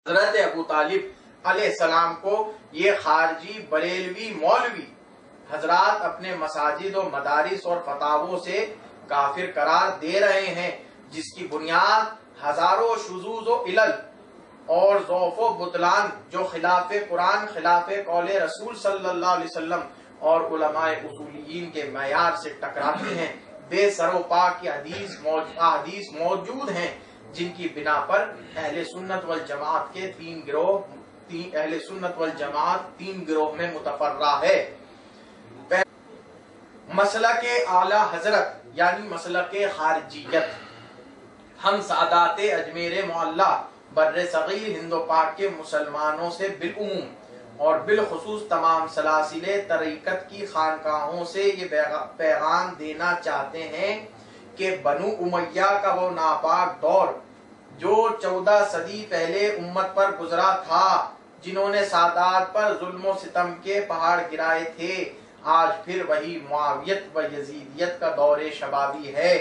حضرت ابو طالب علیہ السلام کو یہ خارجی بریلوی مولوی حضرات اپنے مساجد و مدارس اور فتاووں سے کافر قرار دے رہے ہیں، جس کی بنیاد ہزاروں شذوذ و علل اور ضعف و بطلان جو خلاف قرآن، خلاف قول رسول صلی اللہ علیہ وسلم اور علماء اصولیین کے معیار سے ٹکراتے ہیں، بے سر و پا کی احادیث موجود ہیں، جن کی بنا پر اہل سنت والجماعت کے اہل سنت والجماعت تین گروہ میں متفرع ہے۔ مسلک اعلی حضرت یعنی مسلک خارجیت، ہم سادات اجمیر معلیٰ بر صغیر ہند و پاک کے مسلمانوں سے بالعموم اور بالخصوص تمام سلاسل طریقت کی خانقاہوں سے یہ پیغام دینا چاہتے ہیں کہ بنو امیہ کا وہ ناپاک دور جو 14 صدی پہلے امت پر گزرا تھا، جنہوں نے سادات پر ظلم و ستم کے پہاڑ گرائے تھے، آج پھر وہی معاویت و یزیدیت کا دور شبابی ہے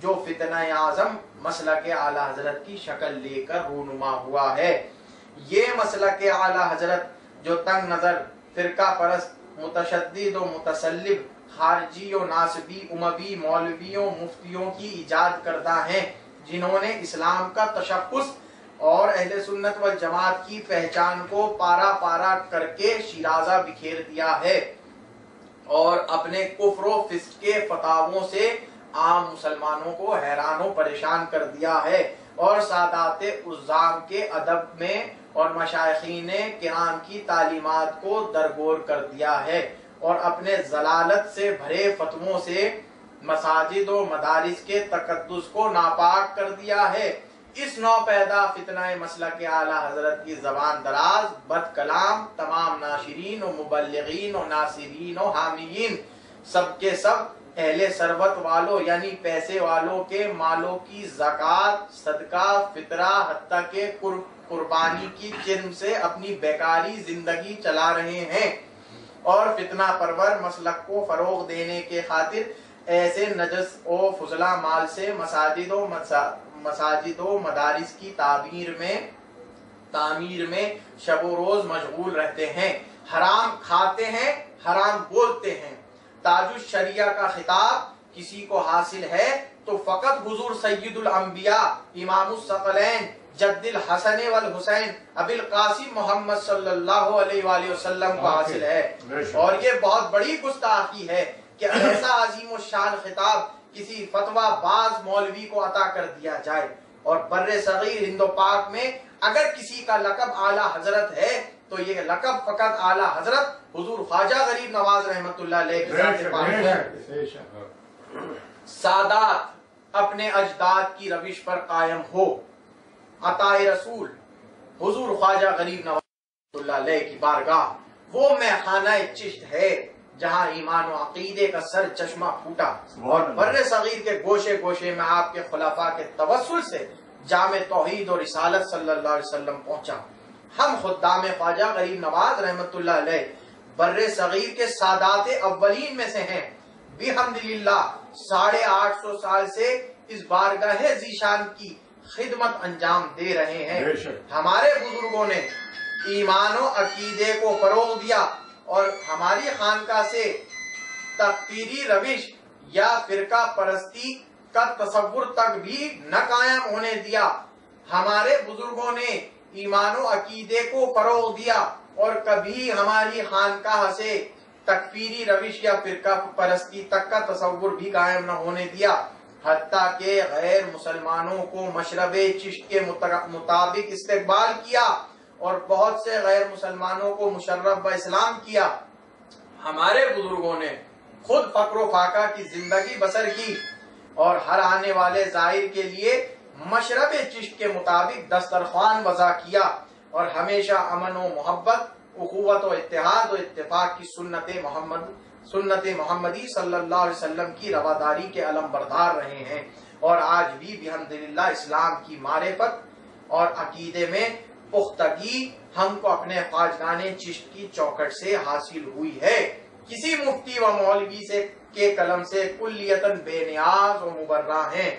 جو فتنہ اعظم مسلک اعلی حضرت کی شکل لے کر رونما ہوا ہے۔ یہ مسلک اعلی حضرت جو تنگ نظر، فرقہ پرست، متشدد و متسلب، خارجی و ناصبی اموی مولویوں مفتیوں کی ایجاد کردہ ہیں، جنہوں نے اسلام کا تشخص اور اہل سنت والجماعت کی پہچان کو پارا پارا کر کے شیرازہ بکھیر دیا ہے اور اپنے کفر و فسق کے فتاووں سے عام مسلمانوں کو حیران و پریشان کر دیا ہے، اور سادات عظام کے ادب میں اور مشائخین کرام کی تعلیمات کو درگور کر دیا ہے، اور اپنے ضلالت سے بھرے فتووں سے مساجد و مدارس کے تقدس کو ناپاک کر دیا ہے۔ اس نو پیدا فتنہ مسلک اعلی حضرت کی زبان دراز، بد کلام تمام ناشرین و مبلغین و ناصرین و حامیین سب کے سب اہل ثروت والوں یعنی پیسے والوں کے مالوں کی زکوٰۃ، صدقہ، فطرہ حتیٰ کہ قربانی کی جرم سے اپنی بیکاری زندگی چلا رہے ہیں، اور فتنہ پرور مسلک کو فروغ دینے کے خاطر ایسے نجس و فضلہ مال سے مساجد و مدارس کی تعمیر میں شب و روز مشغول رہتے ہیں، حرام کھاتے ہیں، حرام بولتے ہیں۔ تاج الشریعہ کا خطاب کسی کو حاصل ہے تو فقط حضور سید الانبیاء امام الثقلین جد الحسن والحسین ابی القاسم محمد صلی اللہ علیہ وآلہ وسلم کو حاصل ہے، اور یہ بہت بڑی گستاخی ہے کہ ایسا عظیم الشان خطاب کسی فتویٰ باز مولوی کو عطا کر دیا جائے، اور بر صغیر ہند و پاک میں اگر کسی کا لقب اعلی حضرت ہے تو یہ لقب فقط اعلی حضرت حضور خواجہ غریب نواز رحمت اللہ علیہ کی ذات پاک ہے۔ سادات اپنے اجداد کی روش پر قائم ہو، عطائے رسول حضور خواجہ غریب نواز رحمت اللہ علیہ کی بارگاہ وہ میخانہ چشت ہے جہاں ایمان و عقیدے کا سر چشمہ پھوٹا، اور بر صغیر کے گوشے گوشے میں آپ کے خلفاء کے توسل سے جامع توحید اور رسالت صلی اللہ علیہ وسلم پہنچا۔ ہم خدام خواجہ غریب نواز رحمت اللہ علیہ بر صغیر کے سادات اولین میں سے ہیں، بحمدللہ 850 سال سے اس بارگاہ ذیشان کی خدمت انجام دے رہے ہیں۔ ہمارے بزرگوں نے ایمان و عقیدے کو فروغ دیا اور ہماری خانقاہ سے تکفیری روش یا فرقہ پرستی کا تصور تک بھی نہ قائم ہونے دیا۔ ہمارے بزرگوں نے ایمان و عقیدے کو فروغ دیا اور کبھی ہماری خانقاہ سے تکفیری روش یا فرقہ پرستی تک کا تصور بھی قائم نہ ہونے دیا، حتیٰ کہ غیر مسلمانوں کو مشرب چشت کے مطابق استقبال کیا اور بہت سے غیر مسلمانوں کو مشرف و اسلام کیا۔ ہمارے بزرگوں نے خود فقر و فاقہ کی زندگی بسر کی اور ہر آنے والے زائر کے لیے مشرب چشت کے مطابق دسترخوان وضع کیا، اور ہمیشہ امن و محبت، اخوت و اتحاد و اتفاق کی سنت محمدی صلی اللہ علیہ وسلم کی رواداری کے علم بردار رہے ہیں، اور آج بھی بحمدللہ اسلام کی معرفت اور عقیدے میں پختگی ہم کو اپنے خواجگان چشت کی چوکٹ سے حاصل ہوئی ہے۔ کسی مفتی و مولوی کے قلم سے کلیتاً بے نیاز و مبرہ ہیں۔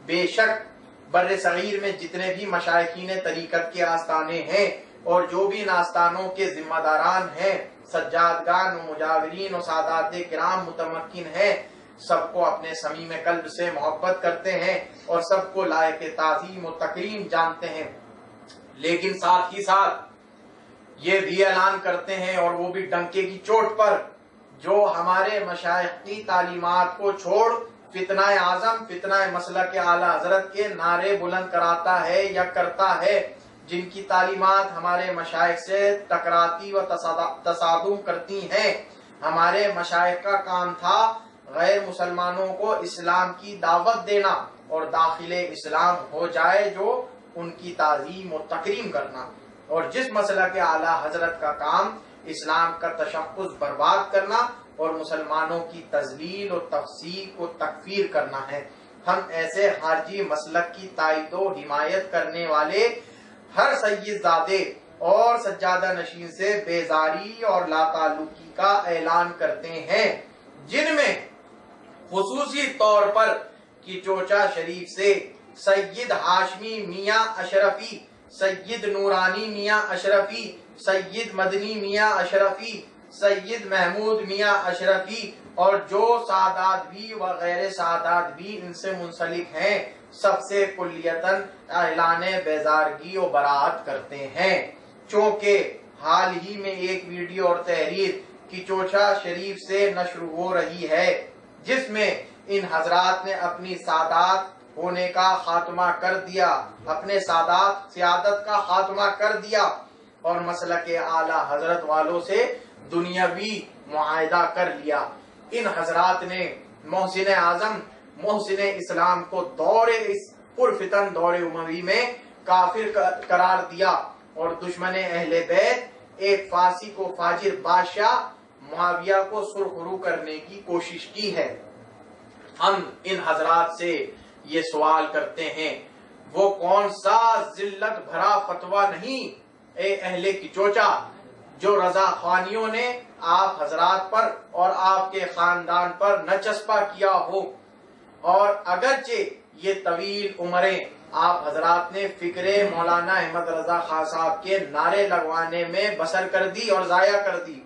بے شک بر صغیر میں جتنے بھی مشائخین طریقت کے آستانے ہیں اور جو بھی ان آستانوں کے ذمہ داران ہیں، سجادگان و مجاورین و سادات کرام متمکن ہیں، سب کو اپنے صمیم قلب سے محبت کرتے ہیں اور سب کو لائق تعظیم و تکریم جانتے ہیں، لیکن ساتھ ہی ساتھ یہ بھی اعلان کرتے ہیں، اور وہ بھی ڈنکے کی چوٹ پر، جو ہمارے مشائخ کی تعلیمات کو چھوڑ فتنہ اعظم، فتنہ مسلک اعلیٰ حضرت کے نعرے بلند کراتا ہے یا کرتا ہے، جن کی تعلیمات ہمارے مشائخ سے ٹکراتی و تصادم کرتی ہیں۔ ہمارے مشائخ کا کام تھا غیر مسلمانوں کو اسلام کی دعوت دینا اور داخل اسلام ہو جائے جو ان کی تعظیم و تکریم کرنا، اور جس مسلک اعلیٰ حضرت کا کام اسلام کا تشخص برباد کرنا اور مسلمانوں کی تذلیل و تفسیق و تکفیر کرنا ہے۔ ہم ایسے خارجی مسلک کی تائید و حمایت کرنے والے ہر سید زادے اور سجادہ نشین سے بیزاری اور لا تعلقی کا اعلان کرتے ہیں، جن میں خصوصی طور پر کی چوچا شریف سے سید ہاشمی میاں اشرفی، سید نورانی میاں اشرفی، سید مدنی میاں اشرفی، سید محمود میاں اشرفی اور جو سادات بھی و غیر سادات بھی ان سے منسلک ہیں، سب سے کلیتاً اعلان بیزارگی و براعت کرتے ہیں۔ چونکہ حال ہی میں ایک ویڈیو اور تحریر کی چوچا شریف سے نشر ہو رہی ہے، جس میں ان حضرات نے اپنی سادات ہونے کا خاتمہ کر دیا، اپنے سیادت کا خاتمہ کر دیا اور مسلک اعلیٰ حضرت والوں سے دنیاوی معاہدہ کر لیا۔ ان حضرات نے محسن اعظم، محسن اسلام کو اس پرفتن دور اموی میں کافر قرار دیا اور دشمن اہل بیت ایک فاسق و فاجر بادشاہ معاویہ کو سرخرو کرنے کی کوشش کی ہے۔ ہم ان حضرات سے یہ سوال کرتے ہیں، وہ کون سا ذلت بھرا فتویٰ نہیں اے اہل کی چوچا جو رضا خوانیوں نے آپ حضرات پر اور آپ کے خاندان پر نہ چسپا کیا ہو، اور اگرچہ یہ طویل عمریں آپ حضرات نے فکر مولانا احمد رضا خان صاحب کے نعرے لگوانے میں بسر کر دی اور ضائع کر دی،